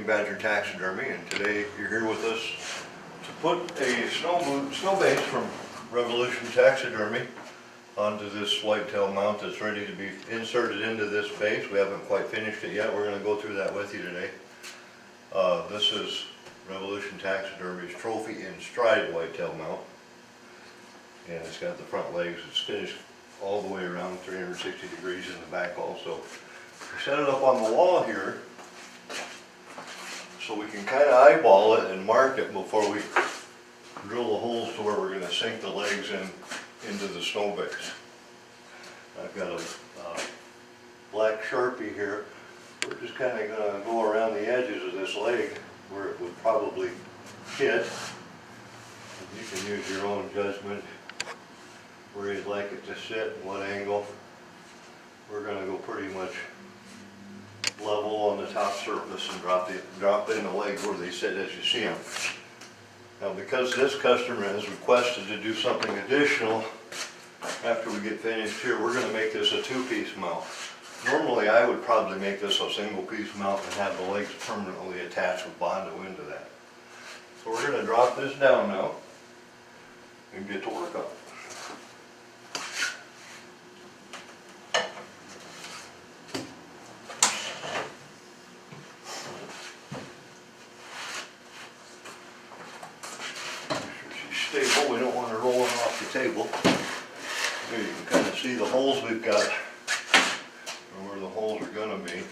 King Badger Taxidermy, and today you're here with us to put a snow base from Revolution Taxidermy onto this whitetail mount that's ready to be inserted into this base. We haven't quite finished it yet. We're going to go through that with you today. This is Revolution Taxidermy's trophy in stride whitetail mount, and it's got the front legs. It's finished all the way around 360 degrees in the back also. We set it up on the wall here so we can kind of eyeball it and mark it before we drill the holes to where we're going to sink the legs into the snow base. I've got a black Sharpie here. We're just kind of going to go around the edges of this leg where it would probably hit. And you can use your own judgment where you'd like it to sit and what angle. We're going to go pretty much level on the top surface and drop in the legs where they sit as you see them. Now, because this customer has requested to do something additional after we get finished here, we're going to make this a two-piece mount. Normally I would probably make this a single-piece mount and have the legs permanently attached with Bondo into that. So we're going to drop this down now and get to work on it. Stable, we don't want her rolling off the table. Here you can kind of see the holes we've got, or where the holes are going to be.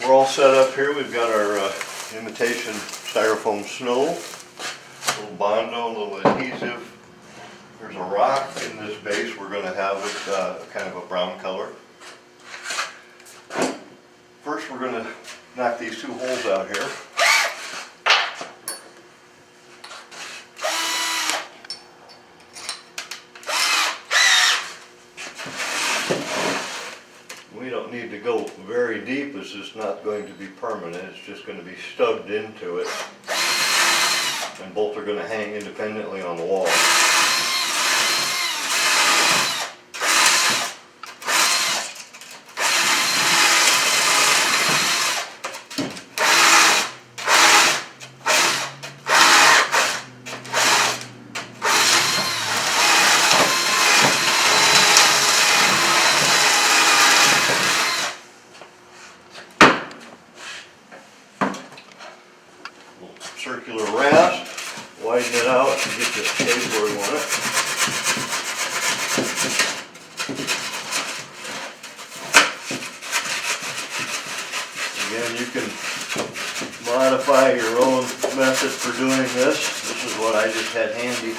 We're all set up here. We've got our imitation styrofoam snow, a little Bondo, a little adhesive. There's a rock in this base. We're going to have it kind of a brown color. First, we're going to knock these two holes out here. We don't need to go very deep, as it's not going to be permanent. It's just going to be stubbed into it, and both are going to hang independently on the wall. Circular rasp, widen it out and get the shape where we want it. Again, you can modify your own method for doing this. This is what I just had handy.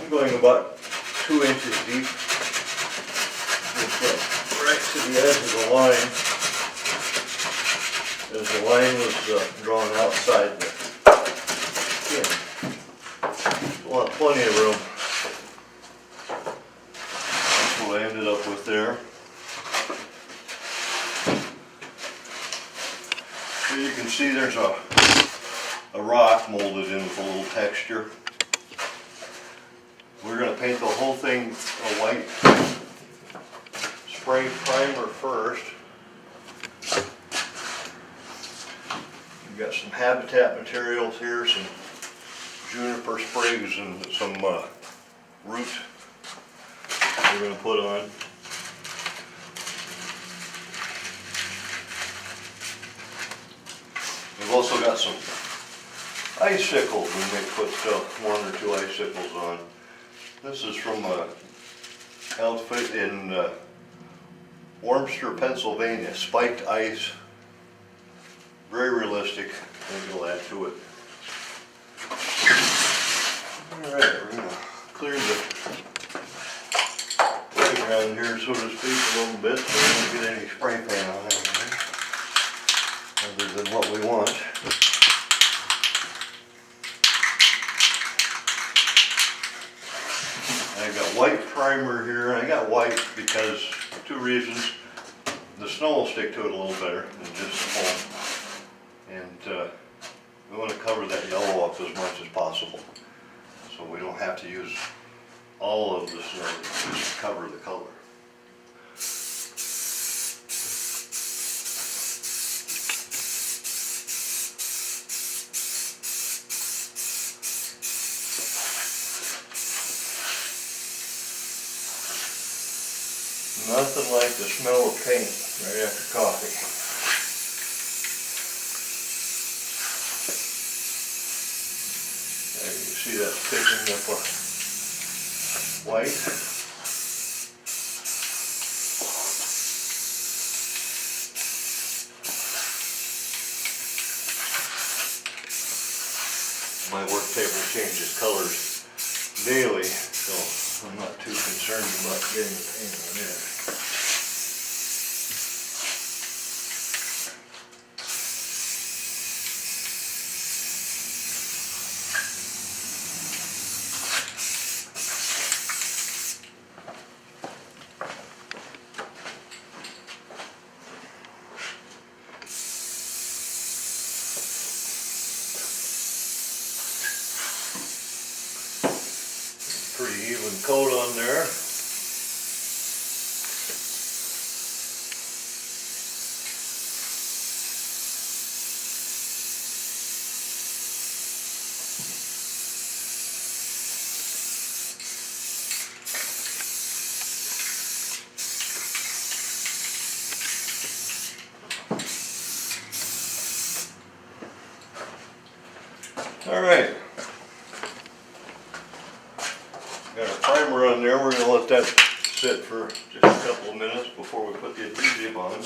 Going about 2 inches deep, just right to the edge of the line, as the line was drawn outside the skin. We'll have plenty of room. That's what I ended up with there. So you can see there's a rock molded in with a little texture. We're going to paint the whole thing a white spray primer first. We've got some habitat materials here, some juniper sprigs and some root we're going to put on. We've also got some icicles. We may put 1 or 2 icicles on. This is from an outfit in Warmster, Pennsylvania. Spiked ice. Very realistic. I think it'll add to it. Alright, we're going to clear the playground here, so to speak, a little bit, so we don't get any spray paint on anything other than what we want. I've got white primer here. I got white because, two reasons. The snow will stick to it a little better than just foam. And we want to cover that yellow up as much as possible. So we don't have to use all of the snow to just cover the color. Nothing like the smell of paint right after coffee. There you see that's picking up white. My work table changes colors daily, so I'm not too concerned about getting the paint on there. Pretty even coat on there. All right. Got our primer on there. We're going to let that sit for just a couple of minutes before we put the adhesive on.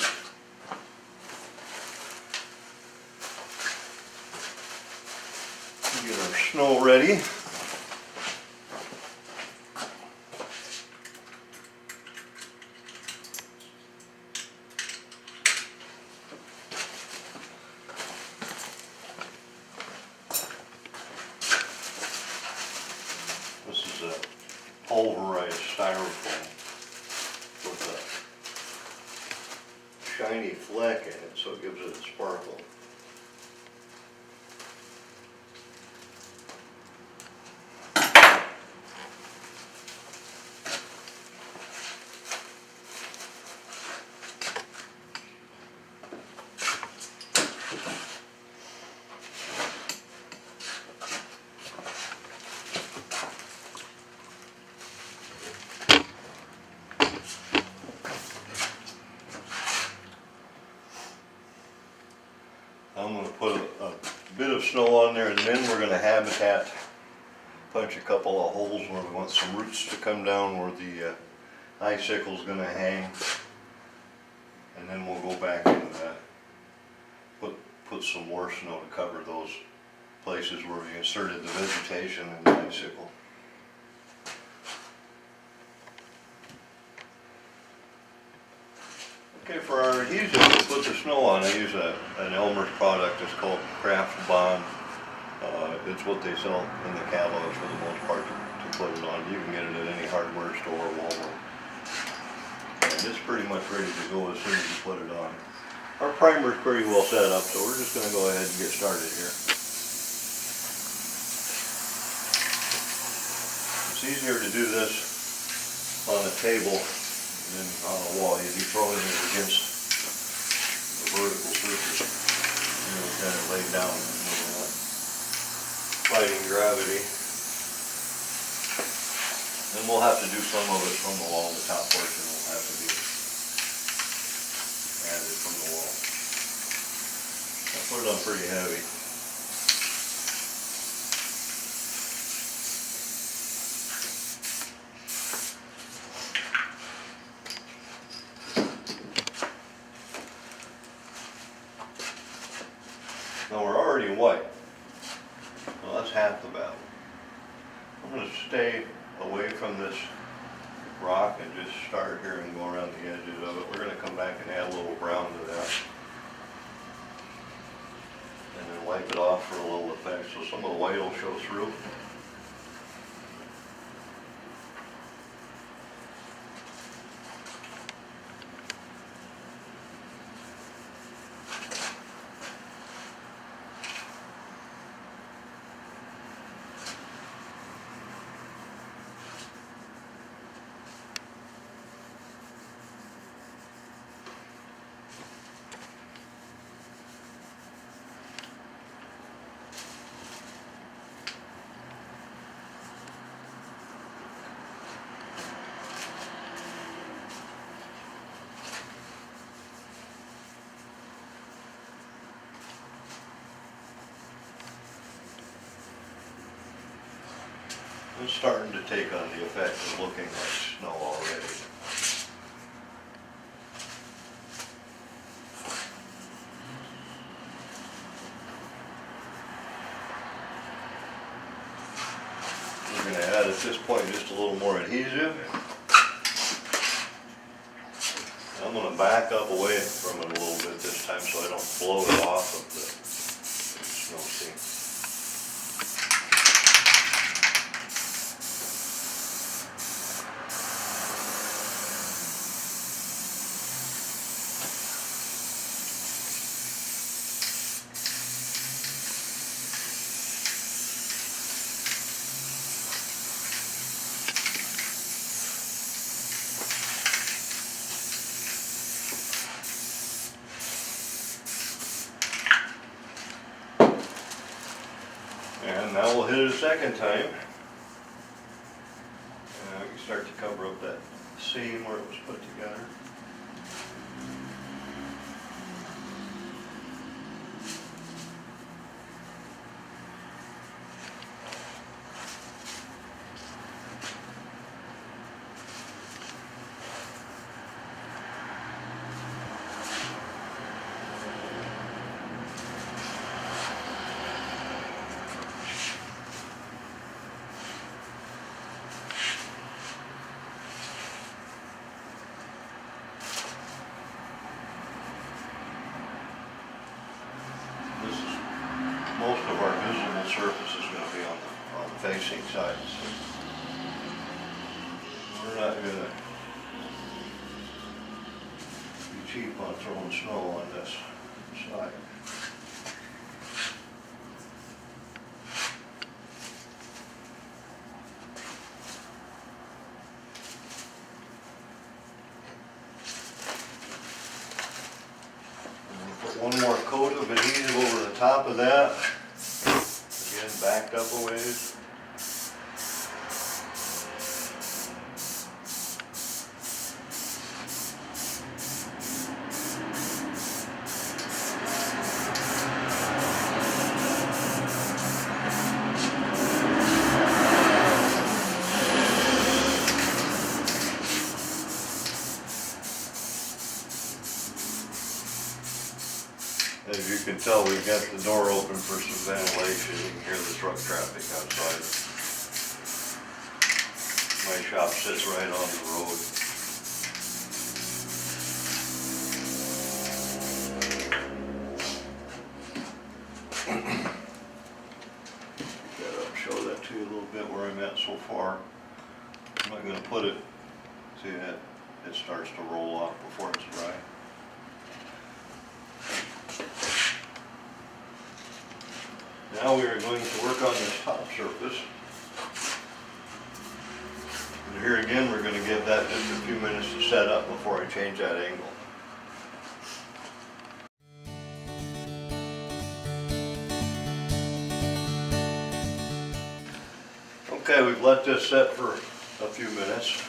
Get our snow ready. This is a pulverized styrofoam with a shiny fleck in it, so it gives it a sparkle. I'm going to put a bit of snow on there, and then we're going to habitat, punch a couple of holes where we want some roots to come down where the icicle is going to hang, and then we'll go back and put some more snow to cover those places where we inserted the vegetation in the icicle. Okay, for our adhesive to put the snow on, I use an Elmer's product. It's called Craft Bond. It's what they sell in the catalogs for the most part to put it on. You can get it at any hardware store or Walmart. And it's pretty much ready to go as soon as you put it on. Our primer is pretty well set up, so we're just going to go ahead and get started here. It's easier to do this on a table than on a wall. You'd be throwing it against the vertical surface. You know, kind of laid down, fighting gravity. And we'll have to do some of it from the wall. The top portion will have to be added from the wall. I put it on pretty heavy. Now we're already white, so that's half the battle. I'm going to stay away from this rock and just start here and go around the edges of it. We're going to come back and add a little brown to that. And then wipe it off for a little effect so some of the white will show through. starting to take on the effect of looking like snow already. We're going to add at this point just a little more adhesive. I'm going to back up away from it a little bit this time so I don't blow it off of the snow seam. And now we'll hit it a second time. We can start to cover up that seam where it was put together. Most of our visible surface is going to be on the facing side. So we're not going to be cheap on throwing snow on this side. One more coat of adhesive over the top of that. Again, backed up a ways. As you can tell, we've got the door open for some ventilation. You can hear the truck traffic outside. My shop sits right on the road. Show that to you a little bit where I'm at so far. I'm not going to put it, see that it starts to roll off before it's dry. Now we are going to work on this top surface. And here again, we're going to give that just a few minutes to set up before I change that angle. Okay, we've let this set for a few minutes.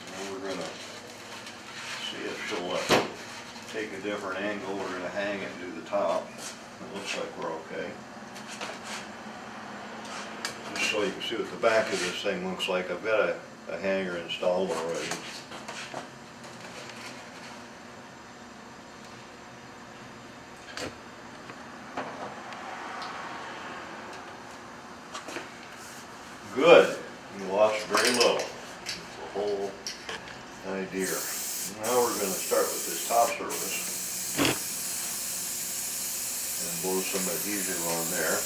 And we're going to see if she'll take a different angle. We're going to hang it to the top. It looks like we're okay. Just so you can see what the back of this thing looks like. I've got a hanger installed already. Good. You lost very little. That's the whole idea. Now we're going to start with this top surface and blow some adhesive on there.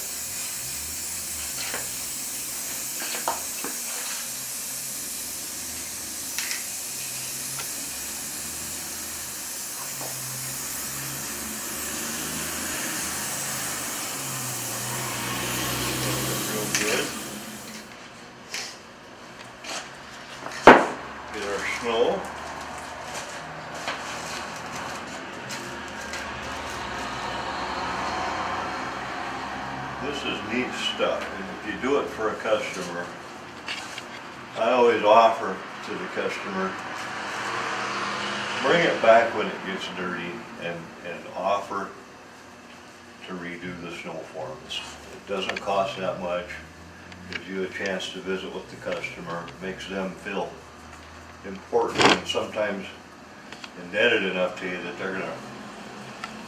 Real good. Get our snow. This is neat stuff, and if you do it for a customer, I always offer to the customer, bring it back when it gets dirty and offer to redo the snow forms. Doesn't cost that much, gives you a chance to visit with the customer, makes them feel important and sometimes indebted enough to you that they're gonna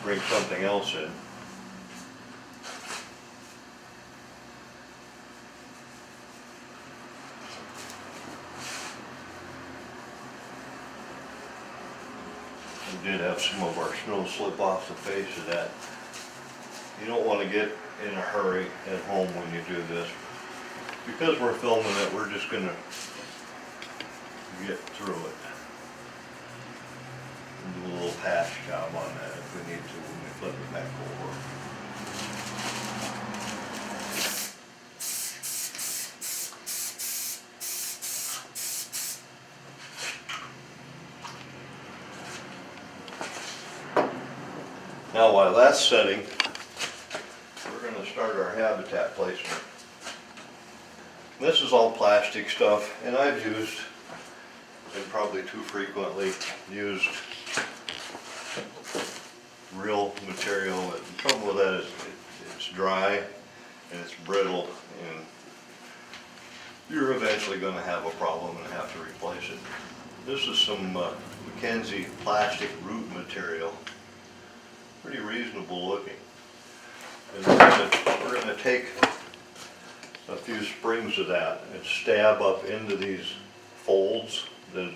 bring something else in. We did have some of our snow slip off the face of that. You don't want to get in a hurry at home when you do this. Because we're filming it, we're just going to get through it. And do a little patch job on that if we need to when we flip it back over. Now while that's setting, we're going to start our habitat placement. This is all plastic stuff, and I've used, and probably too frequently, used real material. The trouble with that is it's dry and it's brittle, and you're eventually going to have a problem and have to replace it. This is some Mackenzie plastic root material. Pretty reasonable looking. And we're going to take a few springs of that and stab up into these folds. That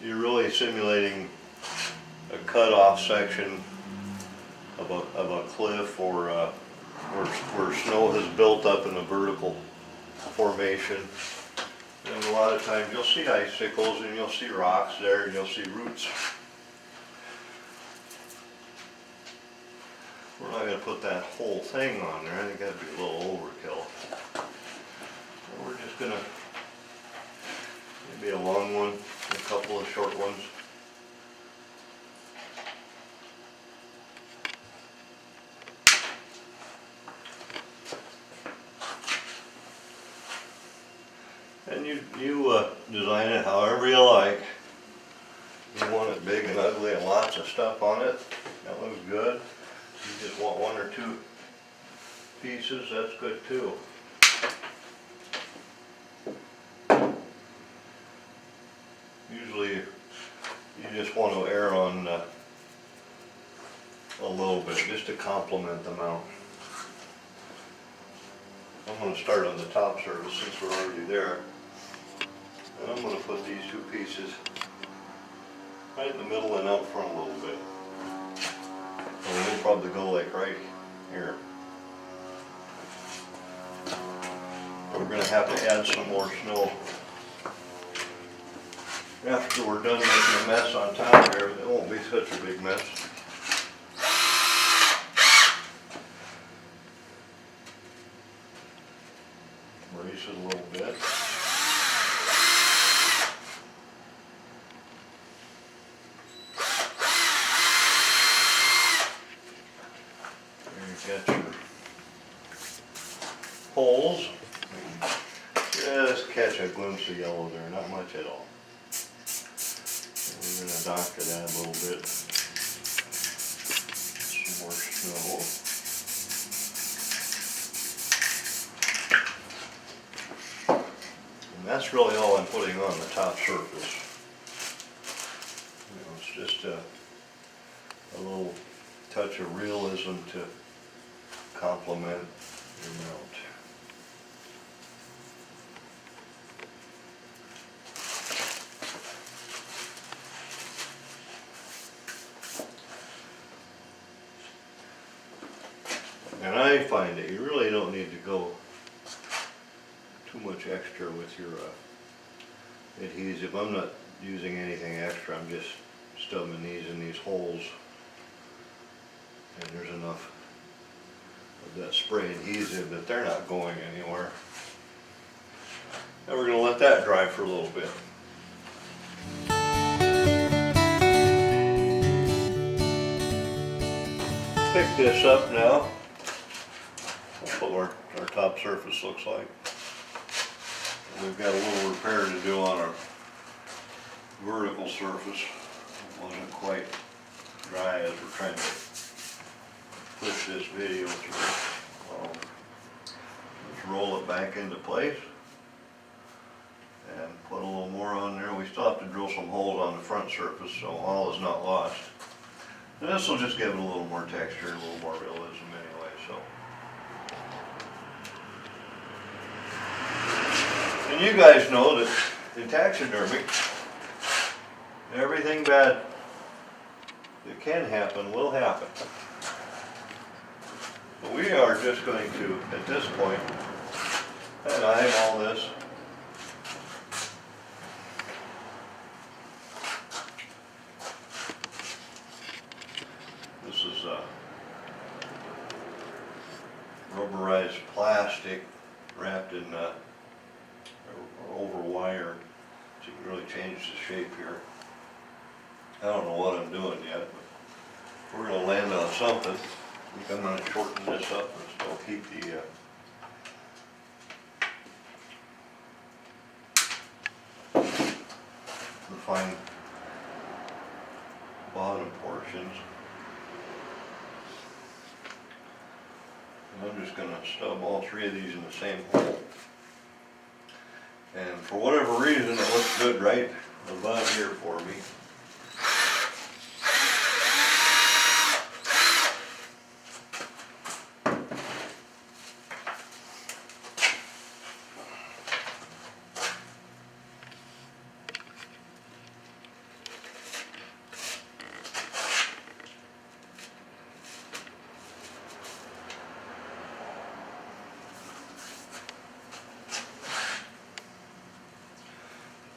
you're really simulating a cut-off section of a cliff or where snow has built up in a vertical formation. And a lot of times you'll see icicles and you'll see rocks there and you'll see roots. We're not going to put that whole thing on there. I think that'd be a little overkill. So we're just going to, maybe a long one, a couple of short ones. And you design it however you like. You want it big and ugly and lots of stuff on it. That looks good. You just want one or two pieces, that's good too. Usually you just want to err on a little bit, just to complement the mount. I'm going to start on the top surface since we're already there. And I'm going to put these two pieces right in the middle and out front a little bit. And we'll probably go like right here. We're going to have to add some more snow. After we're done making a mess on top here, it won't be such a big mess. Brace it a little bit. There you got your holes. Just catch a glimpse of yellow there, not much at all. And we're going to doctor that a little bit. Some more snow. And that's really all I'm putting on the top surface. You know, it's just a little touch of realism to complement your mount. And I find that you really don't need to go too much extra with your adhesive. I'm not using anything extra, I'm just stubbing these in these holes. And there's enough of that spray adhesive that they're not going anywhere. Now we're going to let that dry for a little bit. Pick this up now. That's what our top surface looks like. We've got a little repair to do on our vertical surface. It wasn't quite dry as we're trying to push this video through. roll it back into place and put a little more on there. We still have to drill some holes on the front surface, so all is not lost. And this will just give it a little more texture, a little more realism anyway, so. And you guys know that in taxidermy, everything bad that can happen will happen. But we are just going to, at this point, and eyeball this. This is rubberized plastic wrapped in over wire, so you can really change the shape here. I don't know what I'm doing yet, but we're going to land on something. I think I'm going to shorten this up and still keep the fine bottom portions. And I'm just going to stub all three of these in the same hole. And for whatever reason, it looks good right above here for me.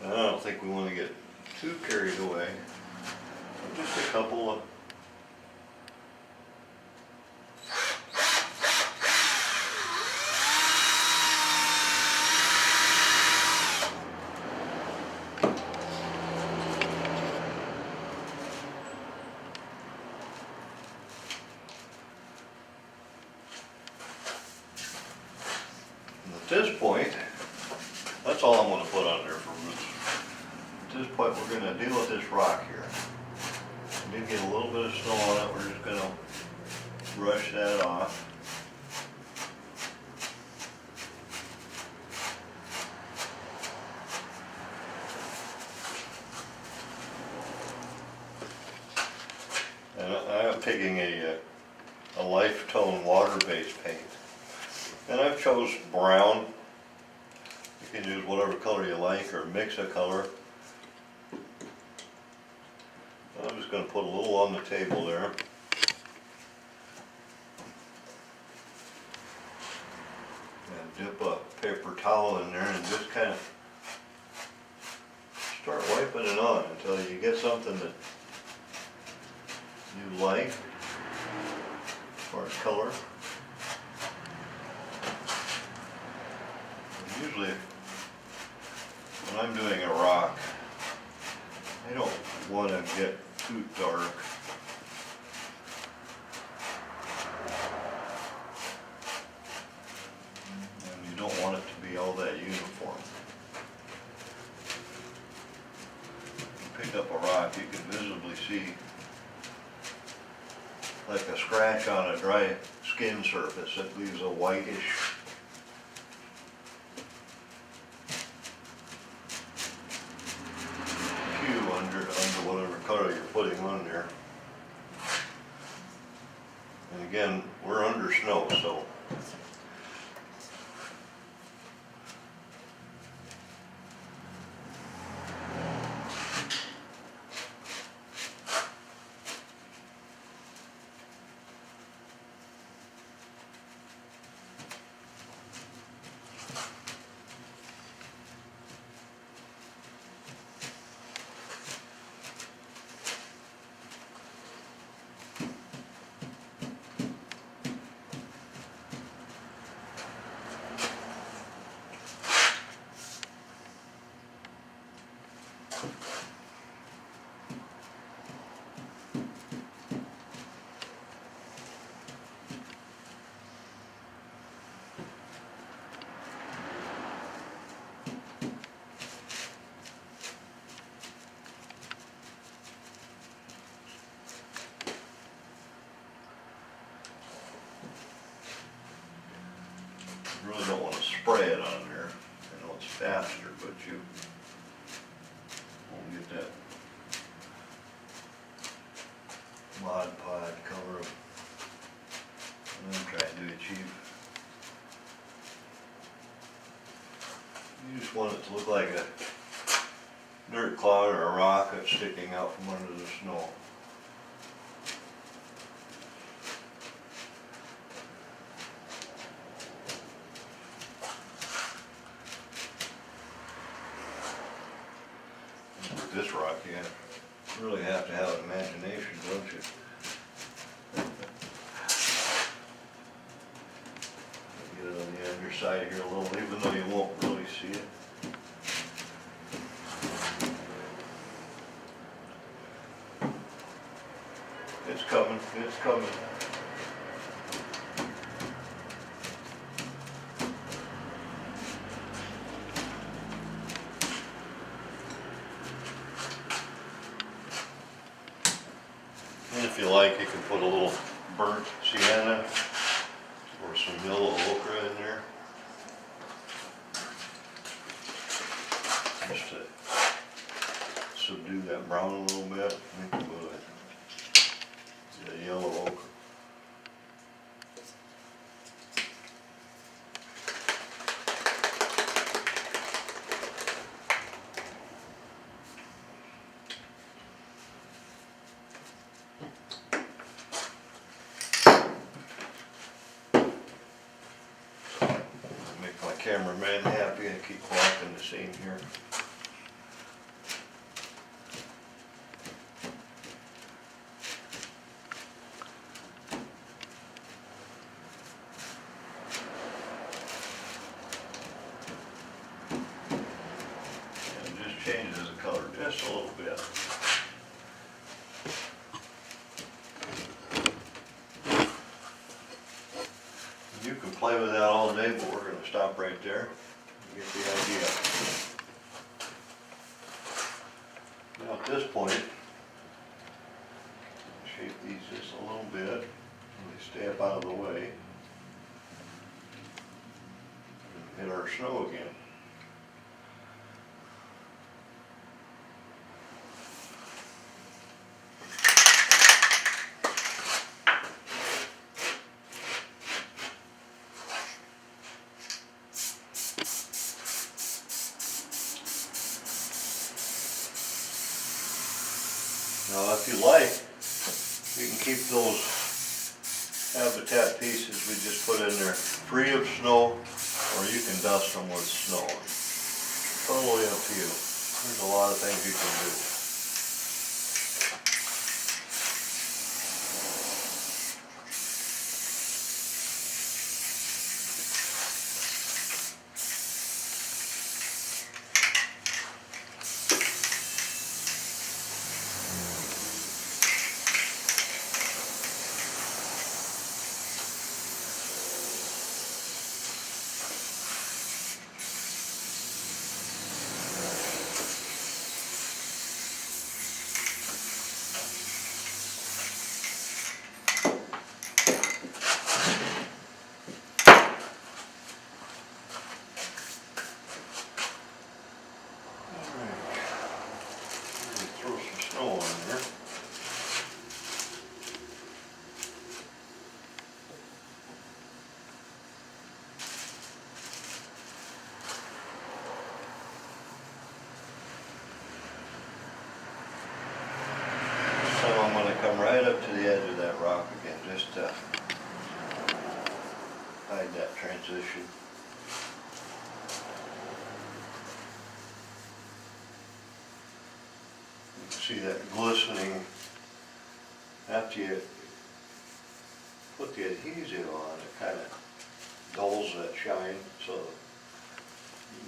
I don't think we want to get too carried away. Just a couple of at this point, that's all I'm going to put on there for roots. At this point, we're going to deal with this rock here. We did get a little bit of snow on it. We're just going to brush that off. And I'm taking a life tone water-based paint. And I've chose brown. You can use whatever color you like or mix a color. I'm just going to put a little on the table there. And dip a paper towel in there and just kind of start wiping it on until you get something that you like as far as color. Usually, when I'm doing a rock, I don't want to get too dark. And you don't want it to be all that uniform. You pick up a rock, you can visibly see like a scratch on a dry skin surface. It leaves a whitish under whatever color you're putting on there. And again, we're under snow, so spray it on there. I know it's faster, but you won't get that Mod Pod cover up. And I'm trying to achieve. You just want it to look like a dirt cloud or a rock that's sticking out from under the snow. With this rock, you really have to have an imagination, don't you? Get it on the underside here a little, even though you won't really see it. It's coming, it's coming. And if you like, you can put a little burnt sienna or some yellow ochre in there. Just to subdue that brown a little bit. I think we'll the yellow ochre. Make my cameraman happy and keep walking the scene here. Changes the color just a little bit. You can play with that all day, but we're going to stop right there and get the idea. Now at this point, shape these just a little bit and they stay up out of the way. And hit our snow again. Now if you like, you can keep those habitat pieces we just put in there free of snow, or you can dust them with snow. Totally up to you. There's a lot of things you can do. Come right up to the edge of that rock again, just to hide that transition. You can see that glistening after you put the adhesive on. It kind of dulls that shine, so you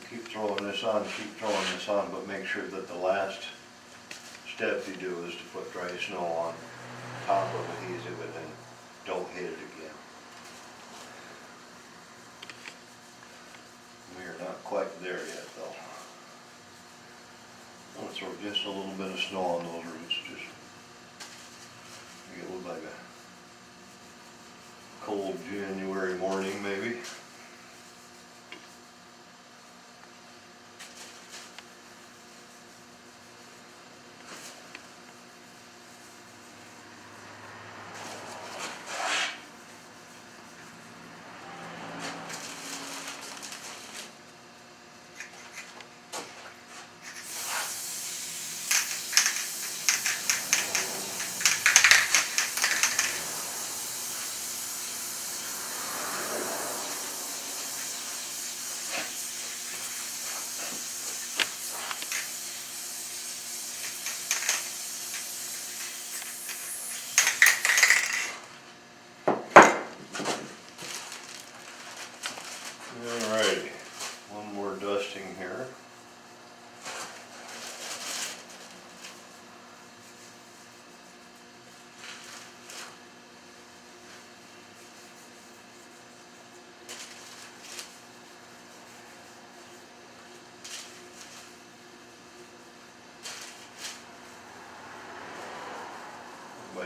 can keep throwing this on, but make sure that the last step you do is to put dry snow on top of adhesive and then don't hit it again. We are not quite there yet though. I'm going to throw just a little bit of snow on those roots, just make it look like a cold January morning maybe.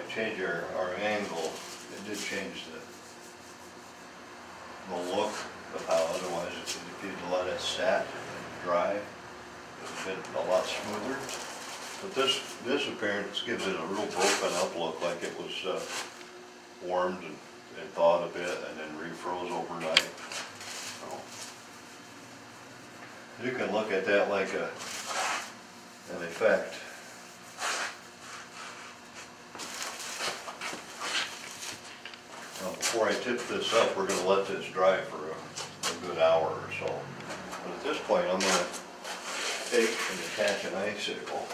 change our angle, it did change the look of how otherwise if you'd let it set and dry, it would have been a lot smoother. But this appearance gives it a real broken up look, like it was warmed and thawed a bit and then refroze overnight. So, you can look at that like an effect. Now, before I tip this up, we're going to let this dry for a good hour or so. But at this point, I'm going to take and attach an icicle.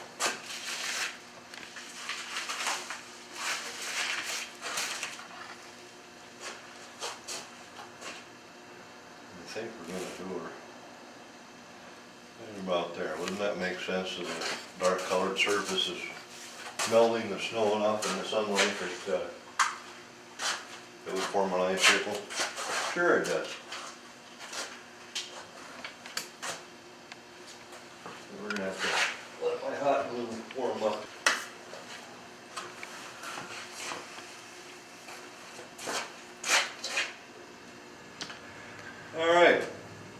I think we're going to do her right about there. Wouldn't that make sense? So the dark colored surface is melting the snow enough in the sunlight that it would form an icicle? Sure it does. We're going to have to let my hot glue warm up. Alright,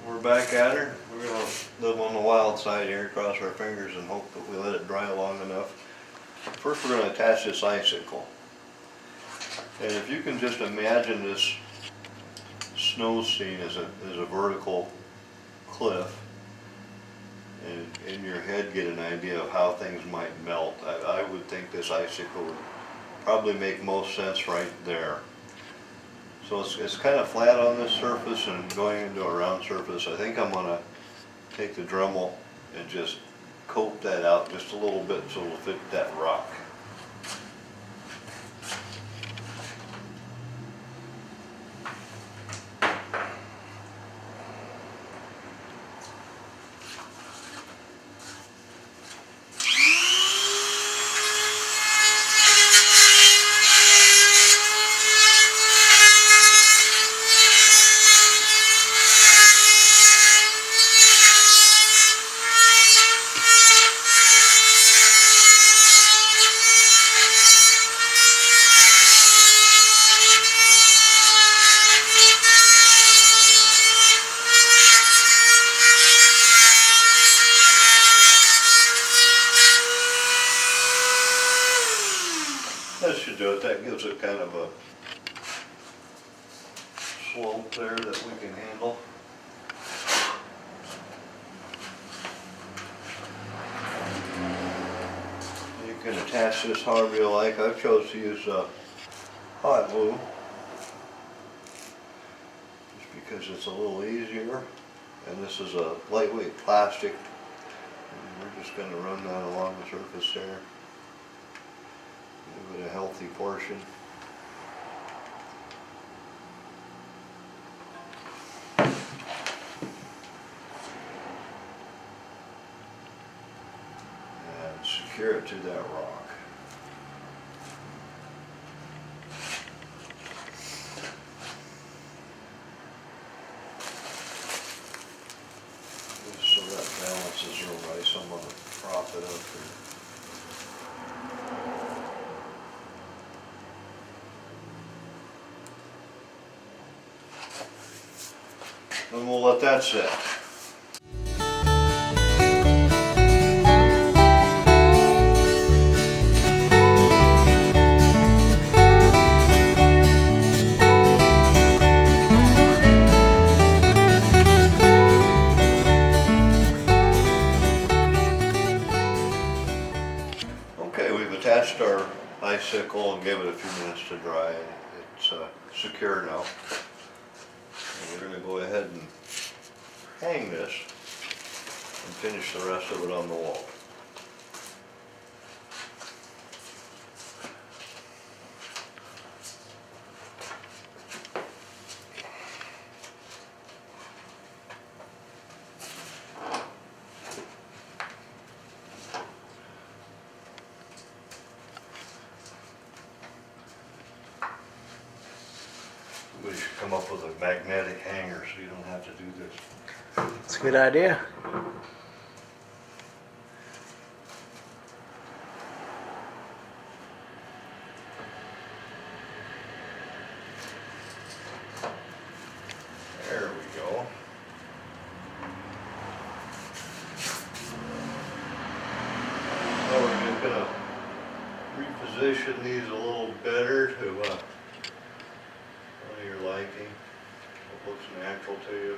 we're back at her. We're going to live on the wild side here, cross our fingers and hope that we let it dry long enough. First we're going to attach this icicle. And if you can just imagine this snow scene as a vertical cliff, and in your head get an idea of how things might melt, I would think this icicle would probably make most sense right there. So it's kind of flat on this surface and going into a round surface. I think I'm going to take the Dremel and just coat that out just a little bit so it'll fit that rock. That should do it. That gives it kind of a slope there that we can handle. You can attach this however you like. I've chose to use hot glue just because it's a little easier. And this is a lightweight plastic. And we're just going to run that along the surface there. Give it a healthy portion. And secure it to that rock. Just so that balances real nice. I'm going to prop it up here. And we'll let that sit. Okay, we've attached our icicle and gave it a few minutes to dry. It's secure now. And we're going to go ahead and hang this and finish the rest of it on the wall. We should come up with a magnetic hanger so you don't have to do this. That's a good idea. gonna reposition these a little better to your liking, what looks natural to you.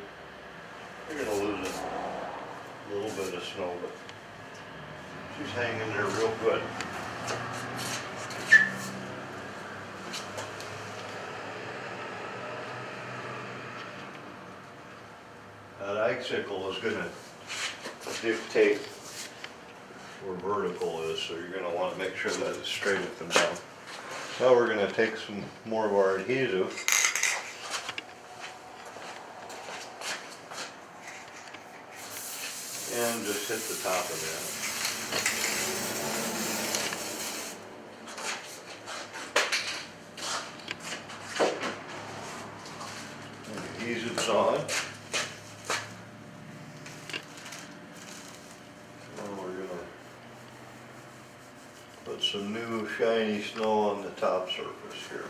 You're gonna lose a little bit of snow, but she's hanging there real good. That icicle is gonna dictate where vertical is, so you're gonna wanna make sure that it's straight up and down. Now we're gonna take some more of our adhesive. And just hit the top of that. And the adhesive's on. Now we're gonna put some new shiny snow on the top surface here.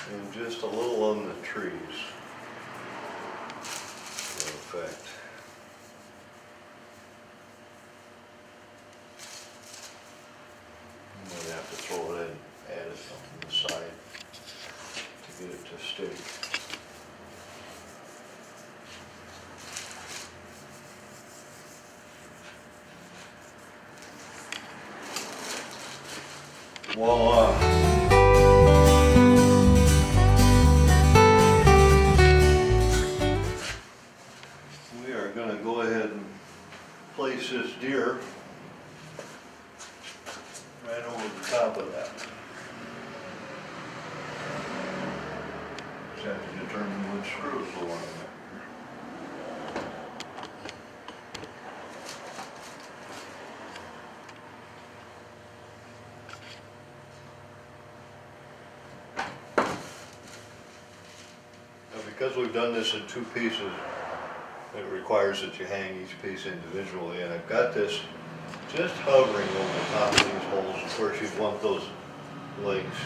And just a little on the trees for effect. I'm going to have to throw it in, add it on the side to get it to stick. Voila! Going to go ahead and place this deer right over the top of that. Just have to determine which screws will want in there. Now, because we've done this in two pieces, it requires that you hang each piece individually, and I've got this just hovering over the top of these holes. Of course, you'd want those legs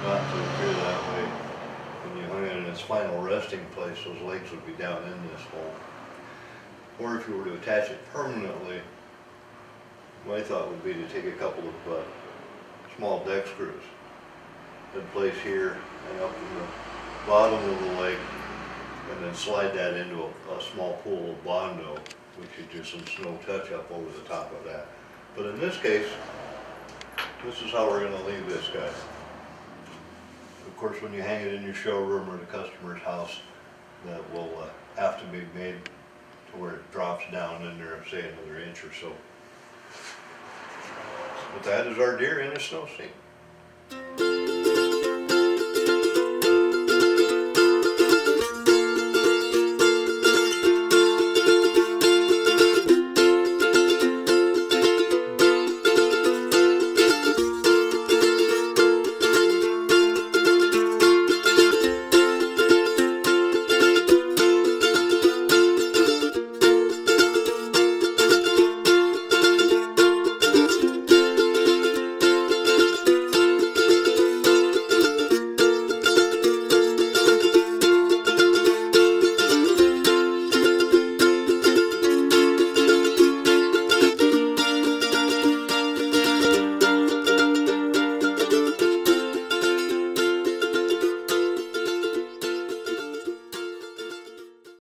not to appear that way. When you hung it in its final resting place, those legs would be down in this hole. Or if you were to attach it permanently, my thought would be to take a couple of small deck screws and place here and up in the bottom of the leg, and then slide that into a small pool of Bondo, which is just some snow touch-up over the top of that. But in this case, this is how we're going to leave this guy. Of course, when you hang it in your showroom or the customer's house, that will have to be made to where it drops down in there, say another inch or so. But that is our deer in a snow scene.